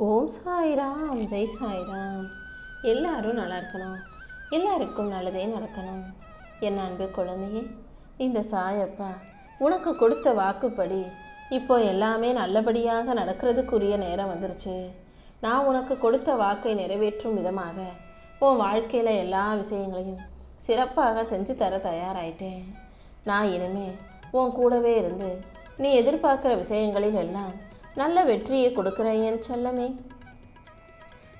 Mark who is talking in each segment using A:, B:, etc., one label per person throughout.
A: ஓம் சாய்ராம், ஜெய் சாய்ராம். எல்லாரும் நல்லா இருக்கணும், எல்லாருக்கும் நல்லதே நடக்கணும். என் அன்பு குழந்தையே, இந்த சாயப்பா உனக்கு கொடுத்த வாக்குப்படி இப்போ எல்லாமே நல்லபடியாக நடக்கிறதுக்குரிய நேரம் வந்துருச்சு. நான் உனக்கு கொடுத்த வாக்கை நிறைவேற்றும் விதமாக உன் வாழ்க்கையில் எல்லா விஷயங்களையும் சிறப்பாக செஞ்சு தர தயாராயிட்டேன். நான் இனிமே உன் கூடவே இருந்து நீ எதிர்பார்க்குற விஷயங்களில் எல்லாம் நல்ல வெற்றியை கொடுக்குறேன் என் செல்லமே.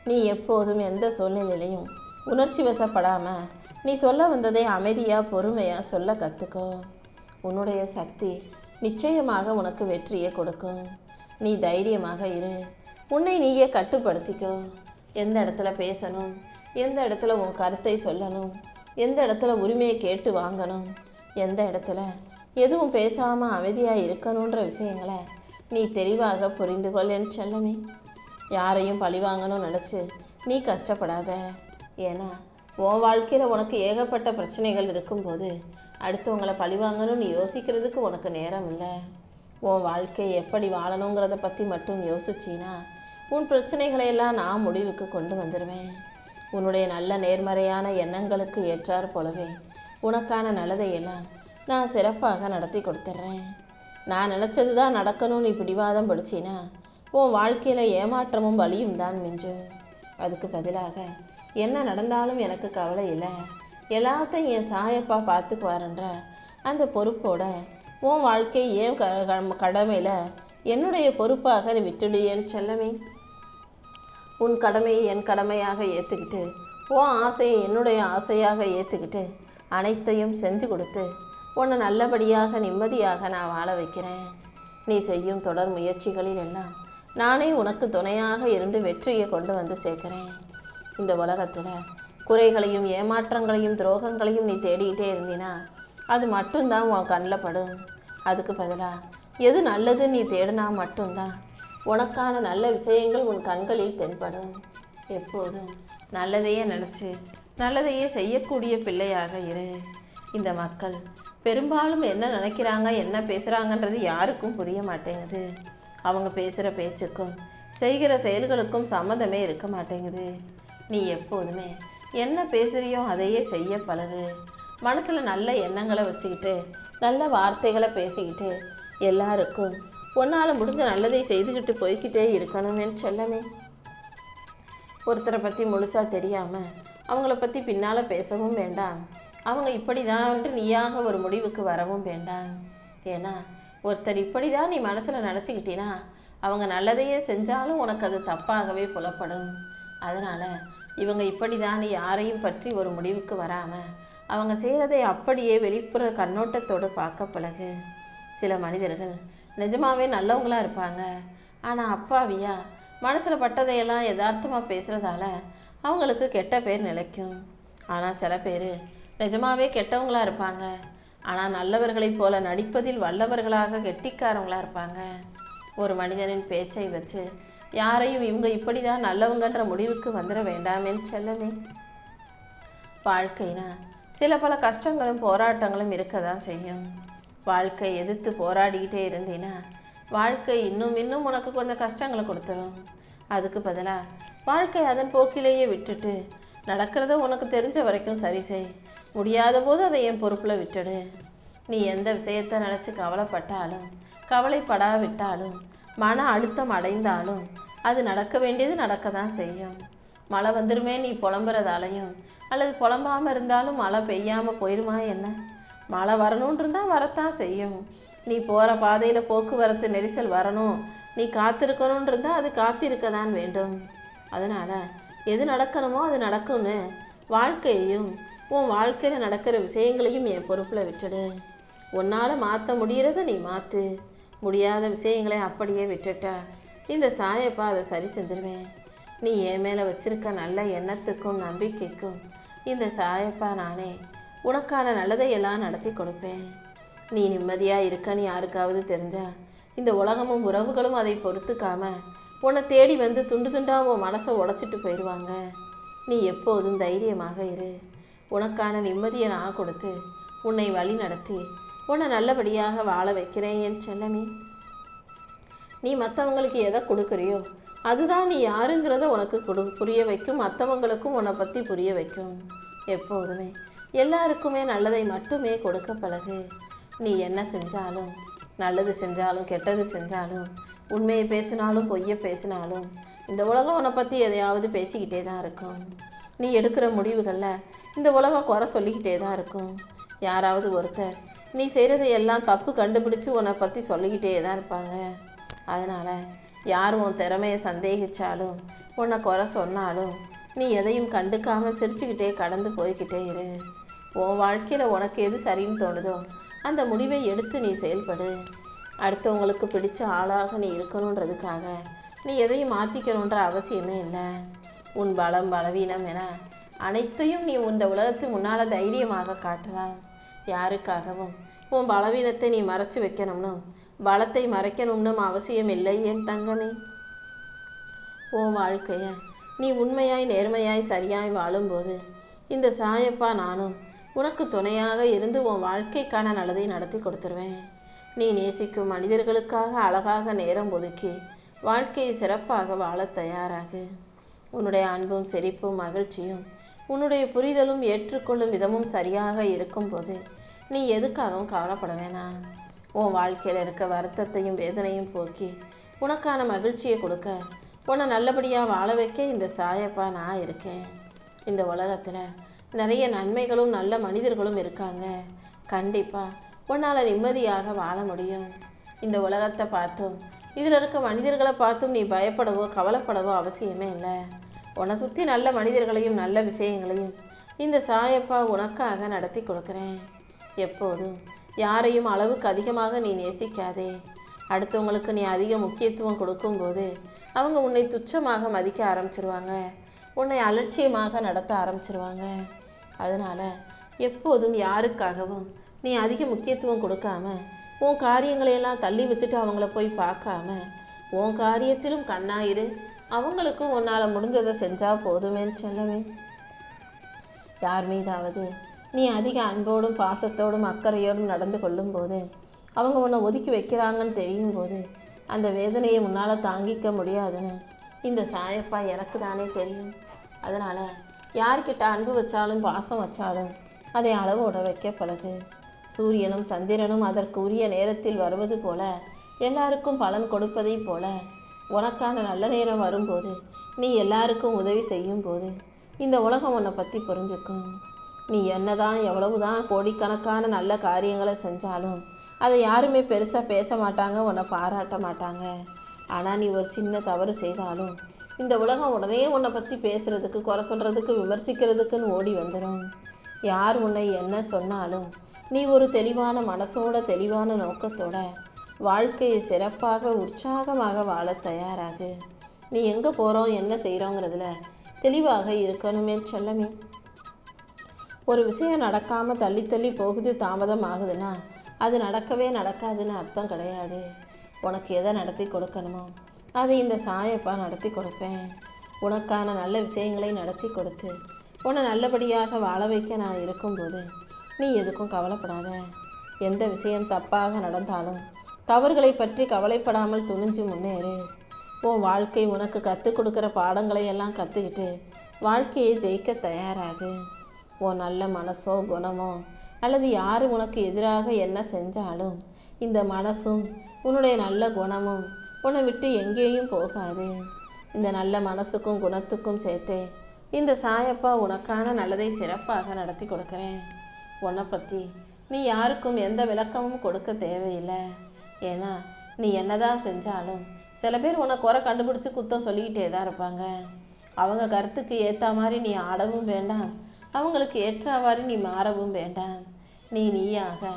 A: நீ எப்போதும் எந்த சூழ்நிலையிலையும் உணர்ச்சி வசப்படாம நீ சொல்ல வந்ததை அமைதியாக பொறுமையாக சொல்ல கற்றுக்கோ. உன்னுடைய சக்தி நிச்சயமாக உனக்கு வெற்றியை கொடுக்கும். நீ தைரியமாக இரு, உன்னை நீயே கட்டுப்படுத்திக்கோ. எந்த இடத்துல பேசணும், எந்த இடத்துல உன் கருத்தை சொல்லணும், எந்த இடத்துல உரிமையை கேட்டு வாங்கணும், எந்த இடத்துல எதுவும் பேசாமல் அமைதியாக இருக்கணுன்ற விஷயங்களை நீ தெளிவாக புரிந்து கொள் என் செல்லமே. யாரையும் பழி வாங்கணும்னு நினச்சி நீ கஷ்டப்படாத. ஏன்னா உன் வாழ்க்கையில் உனக்கு ஏகப்பட்ட பிரச்சனைகள் இருக்கும்போது அடுத்தவங்களை பழி வாங்கணும்னு யோசிக்கிறதுக்கு உனக்கு நேரம் இல்லை. உன் வாழ்க்கையை எப்படி வாழணுங்கிறத பற்றி மட்டும் யோசிச்சின்னா உன் பிரச்சனைகளை எல்லாம் நான் முடிவுக்கு கொண்டு வந்துடுவேன். உன்னுடைய நல்ல நேர்மறையான எண்ணங்களுக்கு ஏற்றார் போலவே உனக்கான நல்லதையெல்லாம் நான் சிறப்பாக நடத்தி கொடுத்துட்றேன். நான் நினச்சது தான் நடக்கணும்னு நீ பிடிவாதம் படிச்சின்னா உன் வாழ்க்கையில் ஏமாற்றமும் வலியும் தான் மிஞ்சும். அதுக்கு பதிலாக என்ன நடந்தாலும் எனக்கு கவலை இல்லை, எல்லாத்தையும் என் சாயப்பா பார்த்துக்குவாருன்ற அந்த பொறுப்போட உன் வாழ்க்கை ஏன் கடமையில் என்னுடைய பொறுப்பாக நீ விட்டுடு என் செல்லமே. உன் கடமையை என் கடமையாக ஏற்றுக்கிட்டு உன் ஆசையை என்னுடைய ஆசையாக ஏற்றுக்கிட்டு அனைத்தையும் செஞ்சு கொடுத்து உன்னை நல்லபடியாக நிம்மதியாக நான் வாழ வைக்கிறேன். நீ செய்யும் தொடர் முயற்சிகளில் எல்லாம் நானே உனக்கு துணையாக இருந்து வெற்றியை கொண்டு வந்து சேர்க்கிறேன். இந்த உலகத்தில் குறைகளையும் ஏமாற்றங்களையும் துரோகங்களையும் நீ தேடிக்கிட்டே இருந்தினா அது மட்டும்தான் உன் கண்ணில் படும். அதுக்கு பதிலாக எது நல்லது நீ தேடினா மட்டும்தான் உனக்கான நல்ல விஷயங்கள் உன் கண்களில் தென்படும். எப்போதும் நல்லதையே நினச்சி நல்லதையே செய்யக்கூடிய பிள்ளையாக இரு. இந்த மக்கள் பெரும்பாலும் என்ன நினைக்கிறாங்க, என்ன பேசுகிறாங்கன்றது யாருக்கும் புரிய மாட்டேங்குது. அவங்க பேசுகிற பேச்சுக்கும் செய்கிற செயல்களுக்கும் சம்மந்தமே இருக்க மாட்டேங்குது. நீ எப்போதுமே என்ன பேசுகிறியோ அதையே செய்ய பழகு. மனசில் நல்ல எண்ணங்களை வச்சுக்கிட்டு நல்ல வார்த்தைகளை பேசிக்கிட்டு எல்லாருக்கும் உன்னால் முடிஞ்ச நல்லதை செய்துக்கிட்டு போய்கிட்டே இருக்கணுமே செல்லமே. ஒருத்தரை பற்றி முழுசாக தெரியாமல் அவங்கள பற்றி பின்னால் பேசவும் வேண்டாம். அவங்க இப்படி தான் நீயாக ஒரு முடிவுக்கு வரவும் வேண்டாம். ஏன்னா ஒருத்தர் இப்படி தான் நீ மனசில் நினச்சிக்கிட்டினா அவங்க நல்லதையே செஞ்சாலும் உனக்கு அது தப்பாகவே புலப்படும். அதனால் இவங்க இப்படி தான் நீ யாரையும் பற்றி ஒரு முடிவுக்கு வராமல் அவங்க செய்கிறதை அப்படியே வெளிப்புற கண்ணோட்டத்தோடு பார்க்க பழகு. சில மனிதர்கள் நிஜமாகவே நல்லவங்களாக இருப்பாங்க, ஆனால் அப்பாவியா மனசில் பட்டதையெல்லாம் யதார்த்தமாக பேசுகிறதால அவங்களுக்கு கெட்ட பேர் நிலைக்கும். ஆனால் சில பேர் நிஜமாவே கெட்டவங்களாக இருப்பாங்க, ஆனால் நல்லவர்களைப் போல நடிப்பதில் வல்லவர்களாக கெட்டிக்காரவங்களாக இருப்பாங்க. ஒரு மனிதனின் பேச்சை வச்சு யாரையும் இவங்க இப்படி தான் நல்லவங்கன்ற முடிவுக்கு வந்துட வேண்டாமேன்னு செல்லமே. வாழ்க்கைனா சில பல கஷ்டங்களும் போராட்டங்களும் இருக்க தான் செய்யும். வாழ்க்கை எதிர்த்து போராடிக்கிட்டே இருந்தீன்னா வாழ்க்கை இன்னும் உனக்கு கொஞ்சம் கஷ்டங்களை கொடுத்துரும். அதுக்கு பதிலாக வாழ்க்கை அதன் போக்கிலேயே விட்டுட்டு நடக்கிறத உனக்கு தெரிஞ்ச வரைக்கும் சரி செய், முடியாத போது அதை என் பொறுப்பில் விட்டுடு. நீ எந்த விஷயத்தை நினச்சி கவலைப்பட்டாலும் கவலைப்படாவிட்டாலும் மன அழுத்தம் அடைந்தாலும் அது நடக்க வேண்டியது நடக்க தான் செய்யும். மழை வந்துருமே நீ புலம்புறதாலையும் அல்லது புலம்பாமல் இருந்தாலும் மழை பெய்யாமல் போயிடுமா என்ன? மழை வரணுன் இருந்தால் வரத்தான் செய்யும். நீ போகிற பாதையில் போக்குவரத்து நெரிசல் வரணும், நீ காத்திருக்கணுன் இருந்தால் அது காத்திருக்க தான் வேண்டும். அதனால் எது நடக்கணுமோ அது நடக்கும்னு வாழ்க்கையையும் உன் வாழ்க்கையில் நடக்கிற விஷயங்களையும் என் பொறுப்பில் விட்டுடு. உன்னால் மாற்ற முடிகிறத நீ மாற்று, முடியாத விஷயங்களை அப்படியே விட்டுட்டா இந்த சாயப்பா அதை சரி செஞ்சிருவேன். நீ என் மேலே வச்சிருக்க நல்ல எண்ணத்துக்கும் நம்பிக்கைக்கும் இந்த சாயப்பா நானே உனக்கான நல்லதையெல்லாம் நடத்தி கொடுப்பேன். நீ நிம்மதியாக இருக்கன்னு யாருக்காவது தெரிஞ்சா இந்த உலகமும் உறவுகளும் அதை பொறுத்துக்காம உன்னை தேடி வந்து துண்டு துண்டாக உன் மனசை உடைச்சிட்டு போயிடுவாங்க. நீ எப்போதும் தைரியமாக இரு. உனக்கான நிம்மதியை நான் கொடுத்து உன்னை வழி நடத்தி உன்னை நல்லபடியாக வாழ வைக்கிறேன் என் செல்லமே. நீ மற்றவங்களுக்கு எதை கொடுக்குறியோ அதுதான் நீ யாருங்கிறத உனக்கு புரிய வைக்கும், மற்றவங்களுக்கும் உன்னை பற்றி புரிய வைக்கும். எப்போதுமே எல்லாருக்குமே நல்லதை மட்டுமே கொடுக்க பழகு. நீ என்ன செஞ்சாலும், நல்லது செஞ்சாலும் கெட்டது செஞ்சாலும், உண்மையை பேசினாலும் பொய்யை பேசினாலும், இந்த உலகம் உன்னை பற்றி எதையாவது பேசிக்கிட்டே தான் இருக்கும். நீ எடுக்கிற முடிவுகளில் இந்த உலகம் குறை சொல்லிக்கிட்டே தான் இருக்கும். யாராவது ஒருத்தர் நீ செய்கிறதை எல்லாம் தப்பு கண்டுபிடிச்சு உன்னை பற்றி சொல்லிக்கிட்டே தான் இருப்பாங்க. அதனால் யார் உன் திறமையை சந்தேகித்தாலும், உன்னை குறை சொன்னாலும், நீ எதையும் கண்டுக்காமல் சிரிச்சுக்கிட்டே கடந்து போய்கிட்டே இரு. உன் வாழ்க்கையில் உனக்கு எது சரின்னு தோணுதோ அந்த முடிவை எடுத்து நீ செயல்படு. அடுத்தவங்களுக்கு பிடிச்ச ஆளாக நீ இருக்கணுன்றதுக்காக நீ எதையும் மாற்றிக்கணுன்ற அவசியமே இல்லை. உன் பலம் பலவீனம் என அனைத்தையும் நீ இந்த உலகத்து முன்னால் தைரியமாக காட்டலாம். யாருக்காகவும் உன் பலவீனத்தை நீ மறைச்சு வைக்கணும்னு, பலத்தை மறைக்கணும்னும் அவசியம் இல்லை என் தங்கமே. உன் வாழ்க்கைய நீ உண்மையாய் நேர்மையாய் சரியாய் வாழும்போது இந்த சாயப்பா நானும் உனக்கு துணையாக இருந்து உன் வாழ்க்கைக்கான நல்லதை நடத்தி கொடுத்துருவேன். நீ நேசிக்கும் மனிதர்களுக்காக அழகாக நேரம் ஒதுக்கி வாழ்க்கையை சிறப்பாக வாழ தயாராகு. உன்னுடைய அன்பும் சிரிப்பும் மகிழ்ச்சியும் உன்னுடைய புரிதலும் ஏற்றுக்கொள்ளும் விதமும் சரியாக இருக்கும்போது நீ எதுக்காகவும் கவலைப்பட வேணாம். உன் வாழ்க்கையில் இருக்க வருத்தத்தையும் வேதனையும் போக்கி உனக்கான மகிழ்ச்சியை கொடுக்க, உன்னை நல்லபடியாக வாழ வைக்க இந்த சாயப்பா நான் இருக்கேன். இந்த உலகத்தில் நிறைய நன்மைகளும் நல்ல மனிதர்களும் இருக்காங்க. கண்டிப்பாக உன்னால் நிம்மதியாக வாழ முடியும். இந்த உலகத்தை பார்த்தும் இதில் இருக்க மனிதர்களை பார்த்தும் நீ பயப்படவோ கவலைப்படவோ அவசியமே இல்லை. உன்னை சுற்றி நல்ல மனிதர்களையும் நல்ல விஷயங்களையும் இந்த சாயப்பா உனக்காக நடத்தி கொடுக்குறேன். எப்போதும் யாரையும் அளவுக்கு அதிகமாக நீ நேசிக்காதே. அடுத்தவங்களுக்கு நீ அதிக முக்கியத்துவம் கொடுக்கும்போது அவங்க உன்னை துச்சமாக மதிக்க ஆரம்பிச்சிருவாங்க, உன்னை அலட்சியமாக நடத்த ஆரம்பிச்சிருவாங்க. அதனால் எப்போதும் யாருக்காகவும் நீ அதிக முக்கியத்துவம் கொடுக்காம, உன் காரியங்களையெல்லாம் தள்ளி வச்சுட்டு அவங்கள போய் பார்க்காம, உன் காரியத்திலும் கண்ணாயிரு. அவங்களுக்கும் உன்னால் முடிஞ்சதை செஞ்சால் போதுமேன்னு சொல்லவே. யார் மீதாவது நீ அதிக அன்போடும் பாசத்தோடும் அக்கறையோடும் நடந்து கொள்ளும்போது அவங்க உன்னை ஒதுக்கி வைக்கிறாங்கன்னு தெரியும் போது அந்த வேதனையை முன்னால் தாங்கிக்க முடியாதுன்னு இந்த சாயப்பா எனக்கு தானே தெரியும். அதனால் யார்கிட்ட அன்பு வச்சாலும் பாசம் வச்சாலும் அதை அளவோட வைக்க பழகு. சூரியனும் சந்திரனும் அதற்கு உரிய நேரத்தில் வருவது போல, எல்லாருக்கும் பலன் கொடுப்பதை போல, உனக்கான நல்ல நேரம் வரும்போது நீ எல்லாருக்கும் உதவி செய்யும் போது இந்த உலகம் உன்னை பற்றி புரிஞ்சுக்கும். நீ என்னதான் எவ்வளவுதான் கோடிக்கணக்கான நல்ல காரியங்களை செஞ்சாலும் அதை யாருமே பெருசாக பேச மாட்டாங்க, உன்னை பாராட்ட மாட்டாங்க. ஆனால் நீ ஒரு சின்ன தவறு செய்தாலும் இந்த உலகம் உடனே உன்னை பற்றி பேசுகிறதுக்கு, குறை சொல்கிறதுக்கு, விமர்சிக்கிறதுக்குன்னு ஓடி வந்துடும். யார் உன்னை என்ன சொன்னாலும் நீ ஒரு தெளிவான மனசோட தெளிவான நோக்கத்தோட வாழ்க்கையை சிறப்பாக உற்சாகமாக வாழ தயாராகு. நீ எங்கே போகிறோம் என்ன செய்கிறோங்கிறதுல தெளிவாக இருக்கணுமே செல்லமே. ஒரு விஷயம் நடக்காமல் தள்ளி தள்ளி போகுது, தாமதம் ஆகுதுன்னா அது நடக்கவே நடக்காதுன்னு அர்த்தம் கிடையாது. உனக்கு எதை நடத்தி கொடுக்கணுமோ அதை இந்த சாயப்பா நடத்தி கொடுப்பேன். உனக்கான நல்ல விஷயங்களை நடத்தி கொடுத்து உன்னை நல்லபடியாக வாழ வைக்க நான் இருக்கும்போது நீ எதுக்கும் கவலைப்படாத. எந்த விஷயம் தப்பாக நடந்தாலும் தவறுகளை பற்றி கவலைப்படாமல் துணிஞ்சு முன்னேறு. உன் வாழ்க்கை உனக்கு கற்றுக் கொடுக்குற பாடங்களை எல்லாம் கற்றுக்கிட்டு வாழ்க்கையை ஜெயிக்க தயாராகு. உன் நல்ல மனசோ குணமோ அல்லது யார் உனக்கு எதிராக என்ன செஞ்சாலும் இந்த மனசும் உன்னுடைய நல்ல குணமும் உன்னை விட்டு எங்கேயும் போகாது. இந்த நல்ல மனசுக்கும் குணத்துக்கும் சேர்த்தே இந்த சாயப்பா உனக்கான நல்லதை சிறப்பாக நடத்தி கொடுக்குறேன். உன்னை பற்றி நீ யாருக்கும் எந்த விளக்கமும் கொடுக்க தேவையில்லை. ஏன்னா நீ என்னதான் செஞ்சாலும் சில பேர் உன்னை குறை கண்டுபிடிச்சி குத்தம் சொல்லிக்கிட்டே தான் இருப்பாங்க. அவங்க கருத்துக்கு ஏற்ற மாதிரி நீ ஆடவும் வேண்டாம், அவங்களுக்கு ஏற்றவாறு நீ மாறவும் வேண்டாம். நீ நீயாக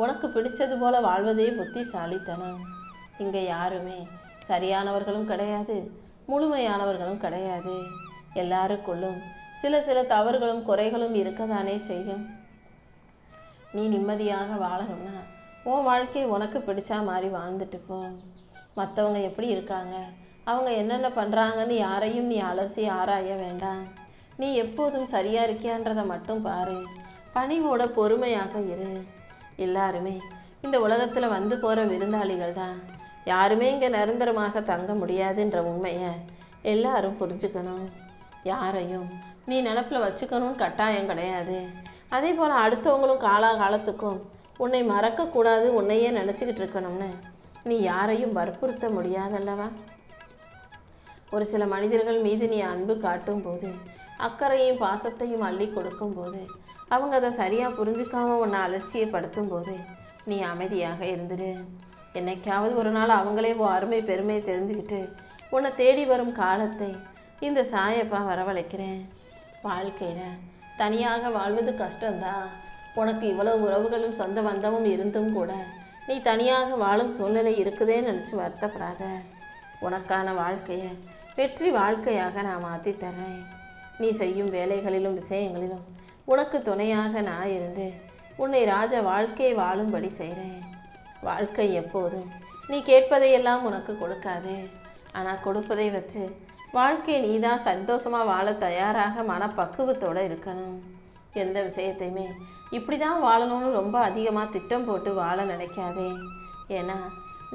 A: உனக்கு பிடிச்சது போல வாழ்வதே புத்திசாலித்தனம். இங்கே யாருமே சரியானவர்களும் கிடையாது, முழுமையானவர்களும் கிடையாது. எல்லாருக்குள்ளும் சில தவறுகளும் குறைகளும் இருக்கத்தானே செய்யும். நீ நிம்மதியாக வாழணும்னா உன் வாழ்க்கை உனக்கு பிடிச்சா மாதிரி வாழ்ந்துட்டு போ. மற்றவங்க எப்படி இருக்காங்க, அவங்க என்னென்ன பண்ணுறாங்கன்னு யாரையும் நீ அலசி ஆராய வேண்டாம். நீ எப்போதும் சரியா இருக்கியான்றதை மட்டும் பாரு. பணிவோட பொறுமையாக இரு. எல்லாருமே இந்த உலகத்தில் வந்து போகிற விருந்தாளிகள் தான். யாருமே இங்கே நிரந்தரமாக தங்க முடியாதுன்ற உண்மையை எல்லாரும் புரிஞ்சுக்கணும். யாரையும் நீ நினப்பில் வச்சுக்கணும்னு கட்டாயம் கிடையாது. அதே போல் அடுத்தவங்களும் காலாகாலத்துக்கும் உன்னை மறக்கக்கூடாது, உன்னையே நினச்சிக்கிட்டு இருக்கணும்னு நீ யாரையும் வற்புறுத்த முடியாதல்லவா? ஒரு சில மனிதர்கள் மீது நீ அன்பு காட்டும் போது, அக்கறையும் பாசத்தையும் அள்ளி கொடுக்கும் போது, அவங்க அதை சரியாக புரிஞ்சுக்காம உன்னை அலட்சியப்படுத்தும் போது நீ அமைதியாக இருந்துடு. என்னைக்காவது ஒரு நாள் அவங்களே அருமை பெருமையை தெரிஞ்சுக்கிட்டு உன்னை தேடி வரும் காலத்தை இந்த சாயப்பா வரவழைக்கிறேன். வாழ்க்கையில் தனியாக வாழ்வது கஷ்டம்தான். உனக்கு இவ்வளவு உறவுகளும் சொந்த பந்தமும் இருந்தும் கூட நீ தனியாக வாழும் சூழ்நிலை இருக்குதேன்னு நினச்சி வருத்தப்படாத. உனக்கான வாழ்க்கையை வெற்றி வாழ்க்கையாக நான் மாற்றி தர்றேன். நீ செய்யும் வேலைகளிலும் விஷயங்களிலும் உனக்கு துணையாக நான் இருந்து உன்னை ராஜ வாழ்க்கையை வாழும்படி செய்கிறேன். வாழ்க்கை எப்போதும் நீ கேட்பதையெல்லாம் உனக்கு கொடுக்காது. ஆனால் கொடுப்பதை வச்சு வாழ்க்கையை நீ தான் சந்தோஷமாக வாழ தயாராக மனப்பக்குவத்தோடு இருக்கணும். எந்த விஷயத்தையுமே இப்படி தான் வாழணும்னு ரொம்ப அதிகமாக திட்டம் போட்டு வாழ நினைக்காதே. ஏன்னா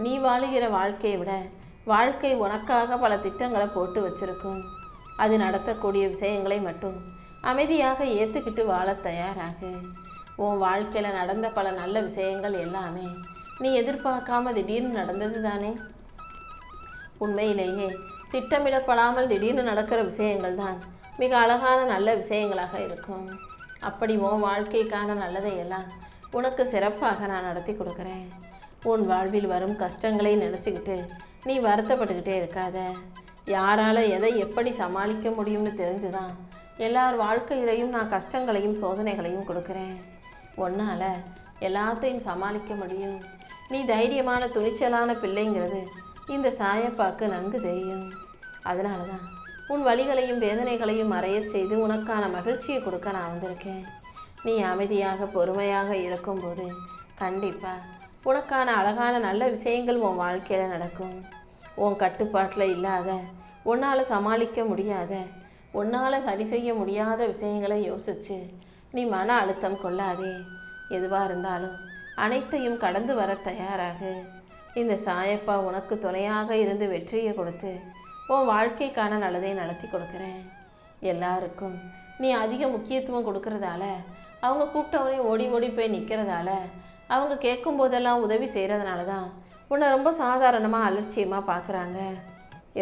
A: நீ வாழுகிற வாழ்க்கையை விட வாழ்க்கை உனக்காக பல திட்டங்களை போட்டு வச்சிருக்கும். அது நடத்தக்கூடிய விஷயங்களை மட்டும் அமைதியாக ஏற்றுக்கிட்டு வாழ தயாராகு. உன் வாழ்க்கையில் நடந்த பல நல்ல விஷயங்கள் எல்லாமே நீ எதிர்பார்க்காம திடீர்னு நடந்தது தானே. உண்மையிலேயே திட்டமிடப்படாமல் திடீர்னு நடக்கிற விஷயங்கள் தான் மிக அழகான நல்ல விஷயங்களாக இருக்கும். அப்படி உன் வாழ்க்கைக்கான நல்லதையெல்லாம் உனக்கு சிறப்பாக நான் நடத்தி கொடுக்குறேன். உன் வாழ்வில் வரும் கஷ்டங்களை நினச்சிக்கிட்டு நீ வருத்தப்பட்டுக்கிட்டே இருக்காத. யாரால் எதை எப்படி சமாளிக்க முடியும்னு தெரிஞ்சுதான் எல்லார் வாழ்க்கையிலையும் நான் கஷ்டங்களையும் சோதனைகளையும் கொடுக்குறேன். உன்னால் எல்லாத்தையும் சமாளிக்க முடியும். நீ தைரியமான துணிச்சலான பிள்ளைங்கிறது இந்த சாயப்பாக்கு நன்கு தெரியும். அதனால தான் உன் வலிகளையும் வேதனைகளையும் மறைய செய்து உனக்கான மகிழ்ச்சியை கொடுக்க நான் வந்திருக்கேன். நீ அமைதியாக பொறுமையாக இருக்கும்போது கண்டிப்பாக உனக்கான அழகான நல்ல விஷயங்கள் உன் வாழ்க்கையில் நடக்கும். உன் கட்டுப்பாட்டில் இல்லாத, உன்னால் சமாளிக்க முடியாத, உன்னால் சரி செய்ய முடியாத விஷயங்களை யோசித்து நீ மன அழுத்தம் கொள்ளாதே. எதுவாக இருந்தாலும் அனைத்தையும் கடந்து வர தயாராகு. இந்த சாயப்பா உனக்கு துணையாக இருந்து வெற்றியை கொடுத்து உன் வாழ்க்கைக்கான நல்லதை நடத்தி கொடுக்குறேன். எல்லாருக்கும் நீ அதிக முக்கியத்துவம் கொடுக்கறதால, அவங்க கூப்பிட்டவனே ஓடி ஓடி போய் நிற்கிறதால, அவங்க கேட்கும் போதெல்லாம் உதவி செய்கிறதுனால தான் உன்னை ரொம்ப சாதாரணமாக அலட்சியமாக பார்க்குறாங்க.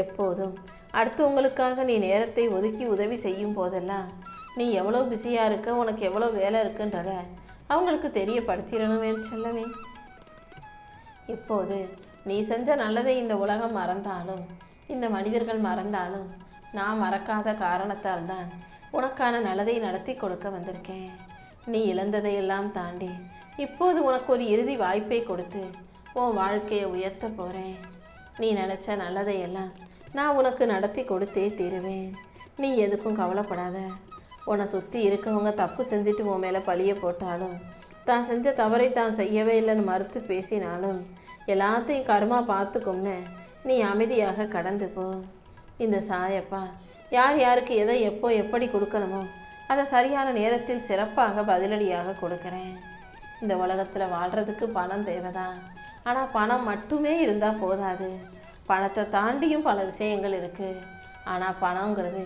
A: எப்போதும் அடுத்தவங்களுக்காக நீ நேரத்தை ஒதுக்கி உதவி செய்யும் போதெல்லாம் நீ எவ்வளோ பிஸியாக இருக்க, உனக்கு எவ்வளோ வேலை இருக்குன்றத அவங்களுக்கு தெரியப்படுத்திடணுமே செல்லவே. இப்போது நீ செஞ்ச நல்லதை இந்த உலகம் மறந்தாலும், இந்த மனிதர்கள் மறந்தாலும், நான் மறக்காத காரணத்தால் தான் உனக்கான நல்லதை நடத்தி கொடுக்க வந்திருக்கேன். நீ இழந்ததையெல்லாம் தாண்டி இப்போது உனக்கு ஒரு இறுதி வாய்ப்பை கொடுத்து உன் வாழ்க்கையை உயர்த்த போகிறேன். நீ நினச்ச நல்லதையெல்லாம் நான் உனக்கு நடத்தி கொடுத்தே தீருவேன். நீ எதுக்கும் கவலைப்படாத. உன்னை சுற்றி இருக்கவங்க தப்பு செஞ்சுட்டு உன் மேலே பழிய போட்டாலும், தான் செஞ்ச தவறை தான் செய்யவே இல்லைன்னு மறுத்து பேசினாலும் எல்லாத்தையும் கர்மா பார்த்துக்கும்னு நீ அமைதியாக கடந்து போ. இந்த சாயப்பா யார் யாருக்கு எதை எப்போ எப்படி கொடுக்கணுமோ அதை சரியான நேரத்தில் சிறப்பாக பதிலடியாக கொடுக்குறேன். இந்த உலகத்தில் வாழ்கிறதுக்கு பணம் தேவைதான். ஆனால் பணம் மட்டுமே இருந்தால் போதாது. பணத்தை தாண்டியும் பல விஷயங்கள் இருக்குது. ஆனால் பணங்கிறது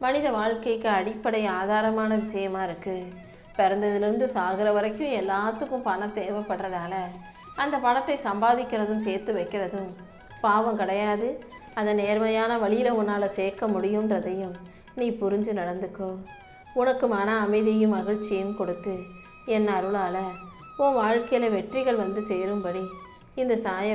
A: மனித வாழ்க்கைக்கு அடிப்படை ஆதாரமான விஷயமா இருக்குது. பிறந்ததுலேருந்து சாகிற வரைக்கும் எல்லாத்துக்கும் பணம் தேவைப்படுறதால அந்த பணத்தை சம்பாதிக்கிறதும் சேர்த்து வைக்கிறதும் பாவம் கிடையாது. அதை நேர்மையான வழியில் உன்னால் சேர்க்க முடியுன்றதையும் நீ புரிஞ்சு நடந்துக்கோ. உனக்கு மன அமைதியும் மகிழ்ச்சியும் கொடுத்து என் அருளால் உன் வாழ்க்கையில் வெற்றிகள் வந்து சேரும்படி இந்த சாய